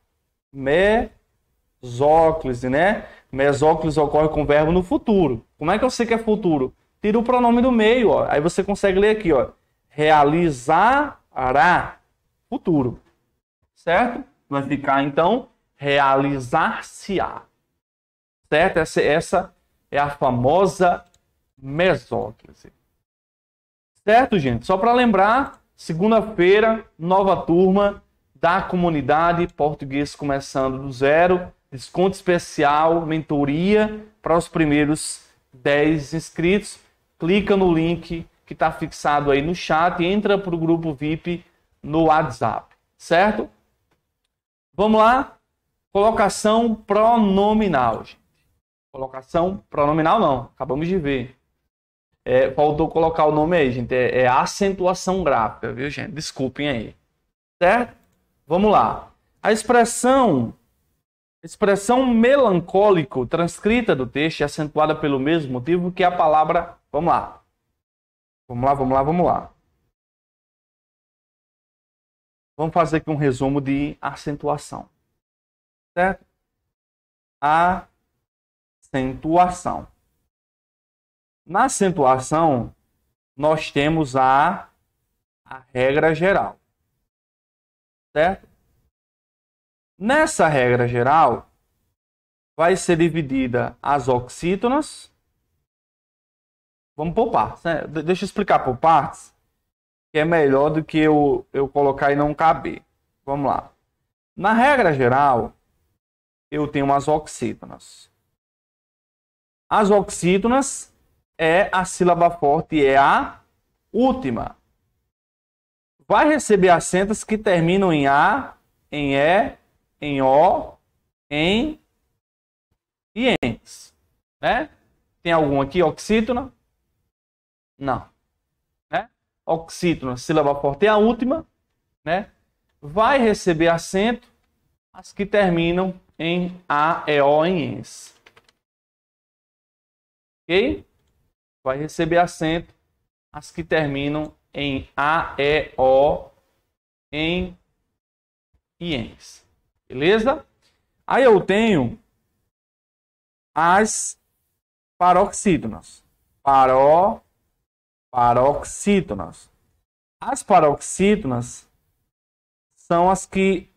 mesóclise, né? Mesóclise ocorre com o verbo no futuro. Como é que eu sei que é futuro? Tira o pronome do meio, ó. Aí você consegue ler aqui, ó. Realizará, futuro. Certo? Vai ficar, então, realizar-se-á. Certo? Essa é a famosa mesóclise. Certo, gente? Só para lembrar, segunda-feira, nova turma da comunidade Português Começando do Zero. Desconto especial, mentoria para os primeiros 10 inscritos. Clica no link que está fixado aí no chat e entra para o grupo VIP no WhatsApp. Certo? Vamos lá? Colocação pronominal, gente. Colocação pronominal não, acabamos de ver. Faltou colocar o nome aí, gente. É acentuação gráfica, viu, gente? Desculpem aí. Certo? Vamos lá. A expressão melancólico, transcrita do texto, é acentuada pelo mesmo motivo que a palavra... Vamos lá. Vamos lá. Vamos fazer aqui um resumo de acentuação. Certo? Acentuação. Na acentuação, nós temos a regra geral. Certo? Nessa regra geral, vai ser dividida as oxítonas. Vamos por partes, né? Deixa eu explicar por partes, que é melhor do que eu colocar e não caber. Vamos lá. Na regra geral, eu tenho as oxítonas. As oxítonas é a sílaba forte, é a última. Vai receber acentos que terminam em A, em E, em O, em e ens, né? Tem algum aqui, oxítona? Não, né? Oxítona, sílaba forte é a última, né? Vai receber acento as que terminam em A, E, O, em ens. Ok? Vai receber acento as que terminam em A, E, O, em e ens. Beleza? Aí eu tenho as paroxítonas. Paroxítonas. As paroxítonas são as que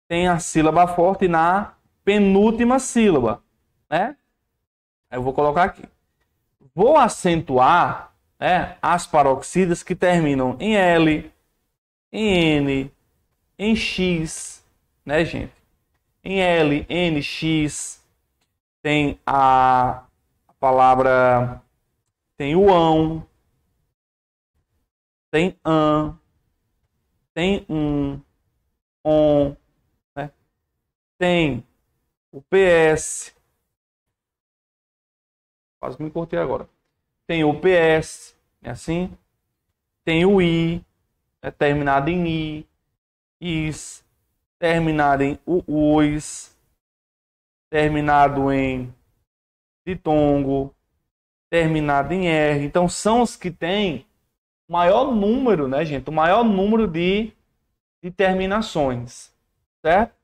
têm a sílaba forte na penúltima sílaba, né? Eu vou colocar aqui. Vou acentuar, né, as paroxítonas que terminam em L, em N, em X, né, gente? Em L, N, X, tem a palavra, tem o ão, tem an, tem on, né? Tem o PS, quase me cortei agora. Tem o PS, é assim. Tem o I, é terminado em I, is, terminado em us, terminado em ditongo, terminado em R. Então são os que têm o maior número, né, gente? O maior número de terminações, certo?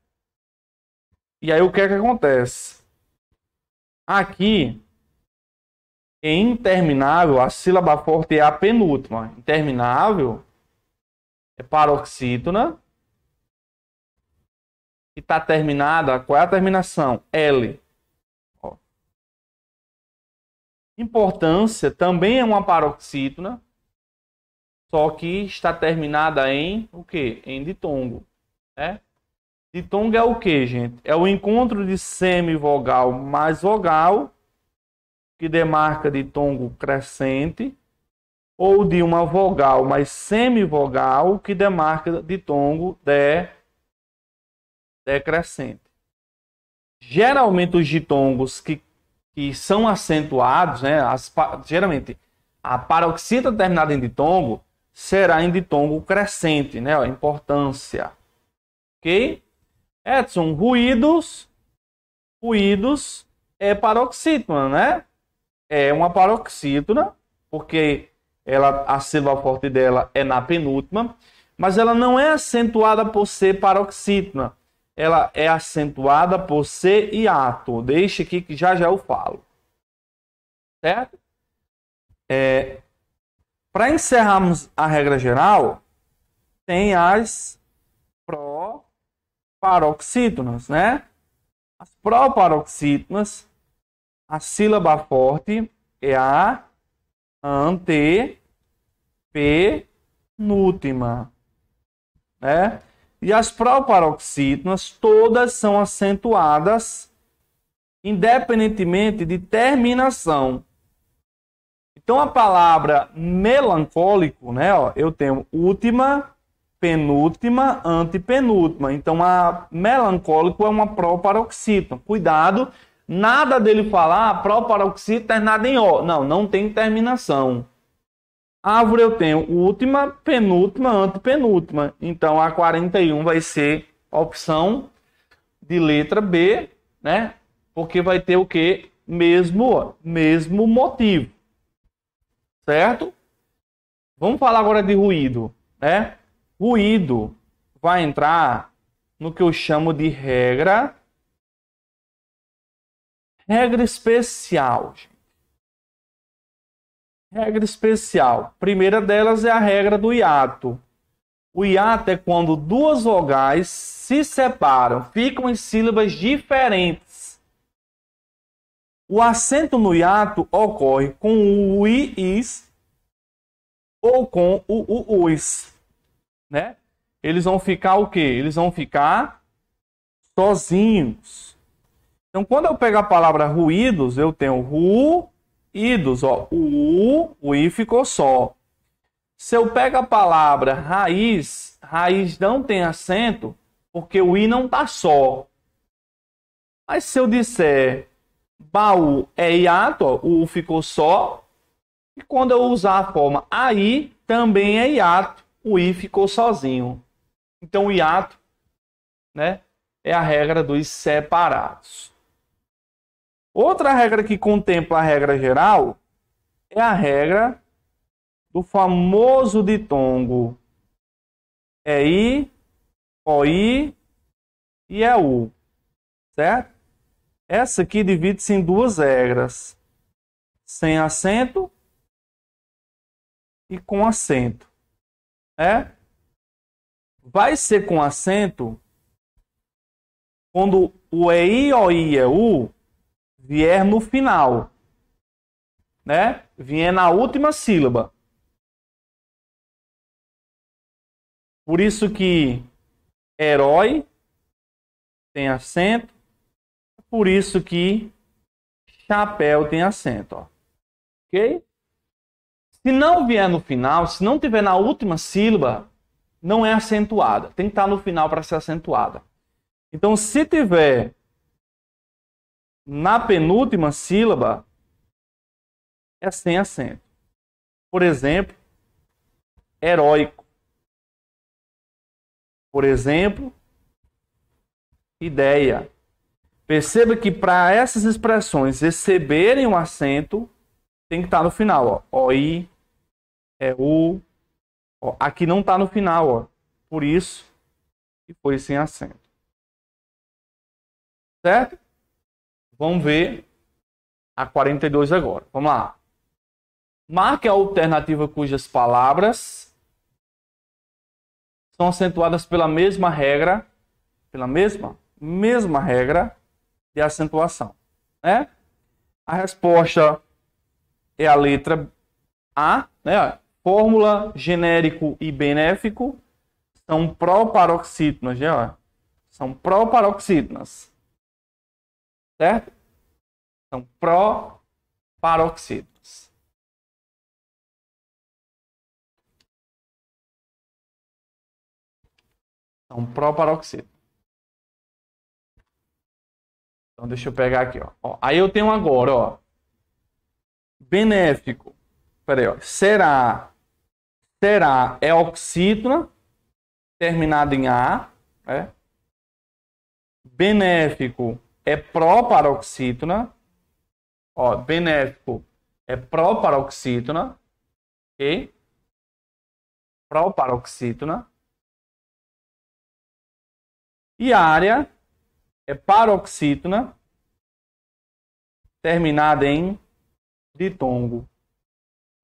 E aí o que é que acontece? Aqui, em interminável, a sílaba forte é a penúltima. Interminável é paroxítona. E está terminada, qual é a terminação? L. Ó. Importância também é uma paroxítona, só que está terminada em o quê? Em ditongo, né? Ditongo é o quê, gente? É o encontro de semivogal mais vogal, que demarca ditongo crescente, ou de uma vogal mais semivogal, que demarca ditongo decrescente. Geralmente os ditongos que são acentuados, né? Geralmente a paroxítona terminada em ditongo será em ditongo crescente, né? Ó, importância. Ok? Edson, ruídos é paroxítona, né? É uma paroxítona, porque a sílaba forte dela é na penúltima, mas ela não é acentuada por ser paroxítona. Ela é acentuada por ser hiato. Deixa aqui que já eu falo. Certo? Para encerrarmos a regra geral, tem as proparoxítonas, né? As proparoxítonas, a sílaba forte é a antepenúltima, né? E as proparoxítonas todas são acentuadas independentemente de terminação. Então a palavra melancólico, né, ó, eu tenho última, penúltima, antepenúltima. Então a melancólico é uma proparoxítona. Cuidado, nada dele falar proparoxítona terminada em O. Não tem terminação. Árvore eu tenho última, penúltima, antepenúltima. Então a 41 vai ser a opção de letra B, né? Porque vai ter o quê? Mesmo motivo. Certo? Vamos falar agora de ruído, né? Ruído vai entrar no que eu chamo de regra especial. Regra especial. Primeira delas é a regra do hiato. O hiato é quando duas vogais se separam, ficam em sílabas diferentes. O acento no hiato ocorre com o is ou com o us, né? Eles vão ficar o quê? Eles vão ficar sozinhos. Então, quando eu pego a palavra ruídos, eu tenho ruídos, ó, o i ficou só. Se eu pego a palavra raiz, raiz não tem acento, porque o i não está só. Mas se eu disser baú é hiato, ó, o u ficou só. E quando eu usar a forma aí, também é hiato, o i ficou sozinho. Então o hiato, né, é a regra dos separados. Outra regra que contempla a regra geral é a regra do famoso ditongo. É I, OI e é U. Certo? Essa aqui divide-se em duas regras. Sem acento e com acento. Vai ser com acento quando o EI, OI e EU vier no final. Né? Vier na última sílaba. Por isso que herói tem acento. Por isso que chapéu tem acento. Ó. Ok? Se não vier no final, se não tiver na última sílaba, não é acentuada. Tem que estar no final para ser acentuada. Então, se tiver na penúltima sílaba, é sem acento. Por exemplo, heróico. Por exemplo, ideia. Perceba que para essas expressões receberem um acento, tem que estar no final. Ó. OI, U. Ó. Aqui não está no final. Ó. Por isso que foi sem acento. Certo? Vamos ver a 42 agora. Vamos lá. Marque a alternativa cujas palavras são acentuadas pela mesma regra, mesma regra de acentuação, né? A resposta é a letra A, né? Fórmula, genérico e benéfico são proparoxítonas, né? São proparoxítonas, certo? São proparoxítonas. São proparoxítonas. Então, deixa eu pegar aqui, ó. Aí eu tenho agora, ó. Benéfico. Peraí, ó. Será é oxítona, terminada em A. Né? Benéfico é proparoxítona. Ó, benéfico é proparoxítona. Ok? Proparoxítona. E área é paroxítona, terminada em ditongo.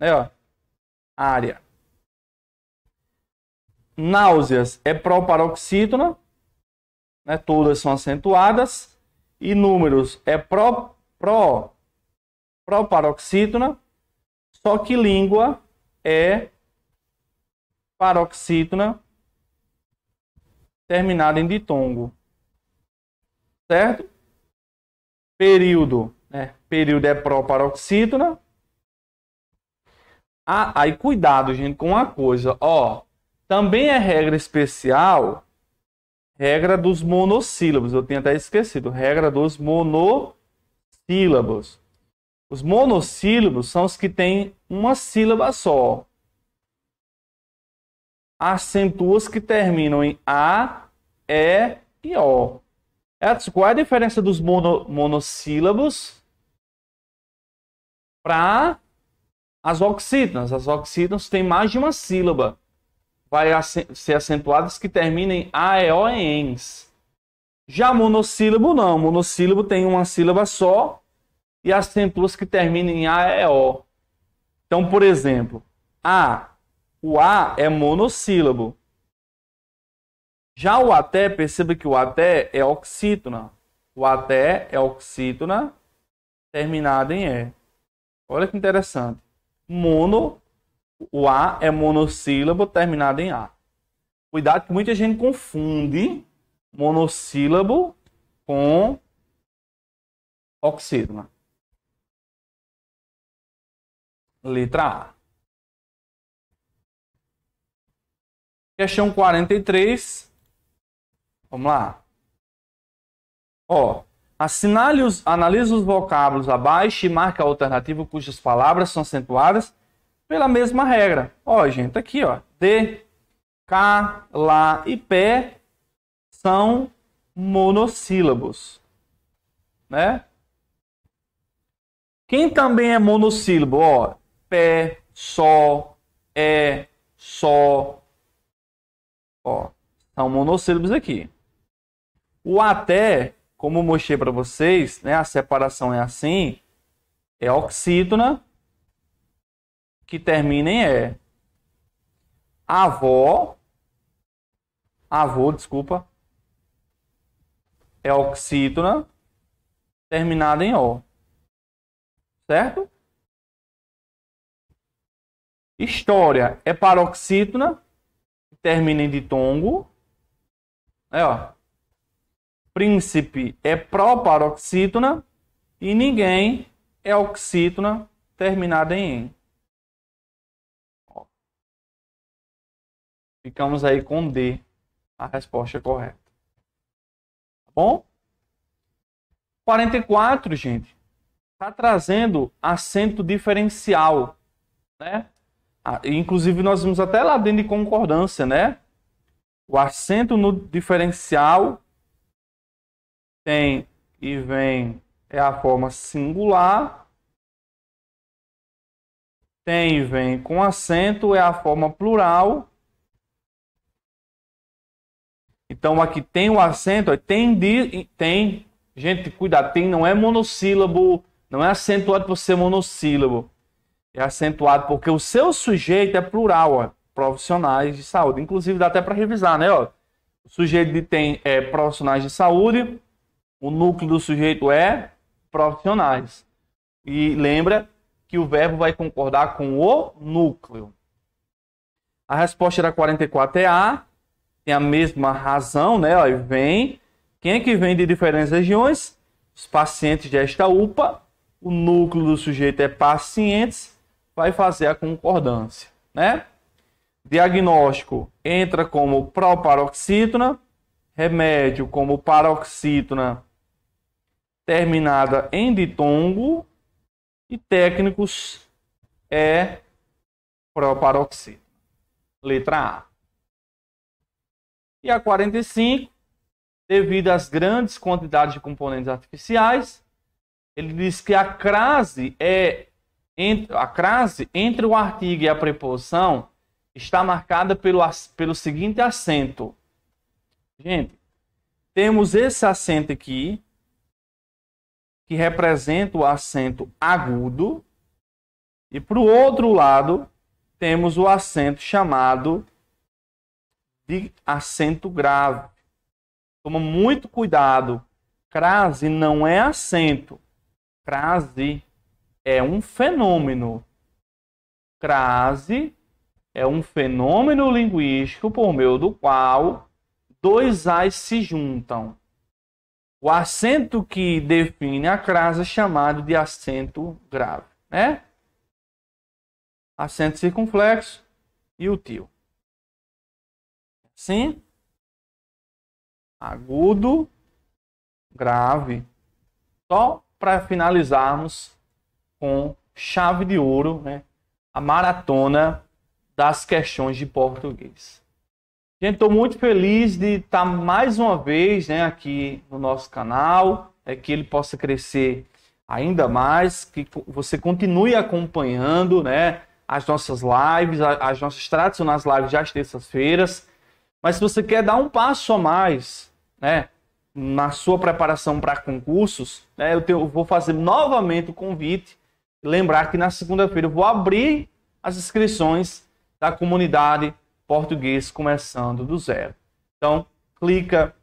Ó, área. Náuseas é proparoxítona, né? Todas são acentuadas. E números é proparoxítona, só que língua é paroxítona, terminada em ditongo. Certo? Período, né? Período é proparoxítona. Aí cuidado, gente, com uma coisa, ó. Também é regra especial, regra dos monossílabos. Eu tinha até esquecido, regra dos monossílabos. Os monossílabos são os que têm uma sílaba só. Acentuas que terminam em A, E e O. Qual é a diferença dos monossílabos para as oxítonas? As oxítonas têm mais de uma sílaba. Vai ser acentuadas que terminam em A, E, O e ENS. Já monossílabo não. Monossílabo tem uma sílaba só e acentuas que terminam em A, E, O. Então, por exemplo, A. O A é monossílabo. Já o até, perceba que o até é oxítona. O até é oxítona terminada em E. Olha que interessante. Mono, o A é monossílabo terminado em A. Cuidado que muita gente confunde monossílabo com oxítona. Letra A. Questão 43. Vamos lá. Ó, analise os vocábulos abaixo e marque a alternativa cujas palavras são acentuadas pela mesma regra. Ó, gente, aqui, ó. D, K, Lá e Pé são monossílabos, né? Quem também é monossílabo? Ó, pé, só, só. Ó, são monossílabos aqui. O até, como eu mostrei para vocês, né, a separação é assim, é oxítona, que termina em E. Avô, desculpa, é oxítona, terminada em O. Certo? História é paroxítona, termina em ditongo. Ó. Príncipe é proparoxítona e ninguém é oxítona terminada em "em". Ó. Ficamos aí com D, a resposta correta. Tá bom? 44, gente, está trazendo acento diferencial, né? Inclusive, nós vimos até lá dentro de concordância, né? O acento no diferencial tem e vem é a forma singular. Tem e vem com acento é a forma plural. Então, aqui tem o acento, tem. Gente, cuidado, tem não é monossílabo, não é acentuado por ser monossílabo. É acentuado porque o seu sujeito é plural, ó, profissionais de saúde. Inclusive, dá até para revisar, né? Ó. O sujeito tem profissionais de saúde, o núcleo do sujeito é profissionais. E lembra que o verbo vai concordar com o núcleo. A resposta da 44 é A, tem a mesma razão, né? Ó, vem. Quem é que vem de diferentes regiões? Os pacientes desta UPA. O núcleo do sujeito é pacientes. Vai fazer a concordância, né? Diagnóstico entra como proparoxítona, remédio como paroxítona terminada em ditongo e técnicos é proparoxítona. Letra A. E a 45, devido às grandes quantidades de componentes artificiais, ele diz que a crase entre o artigo e a preposição está marcada pelo seguinte acento. Gente, temos esse acento aqui, que representa o acento agudo, e para o outro lado, temos o acento chamado de acento grave. Toma muito cuidado. Crase não é acento. Crase é um fenômeno. Crase é um fenômeno linguístico por meio do qual dois As se juntam. O acento que define a crase é chamado de acento grave, né? Acento circunflexo e o tio. Sim? Agudo, grave. Só para finalizarmos com chave de ouro, né? A maratona das questões de português. Gente, estou muito feliz de estar mais uma vez, né, aqui no nosso canal, que ele possa crescer ainda mais, que você continue acompanhando, né, as nossas lives, as nossas tradicionais lives às terças-feiras. Mas se você quer dar um passo a mais, né, na sua preparação para concursos, né, eu vou fazer novamente o convite. Lembrar que na segunda-feira eu vou abrir as inscrições da comunidade Português Começando do Zero. Então, clica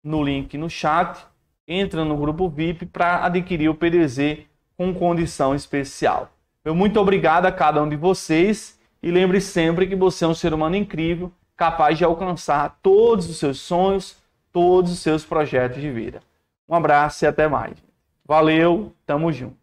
no link no chat, entra no grupo VIP para adquirir o PDZ com condição especial. Meu muito obrigado a cada um de vocês e lembre sempre que você é um ser humano incrível, capaz de alcançar todos os seus sonhos, todos os seus projetos de vida. Um abraço e até mais. Valeu, tamo junto.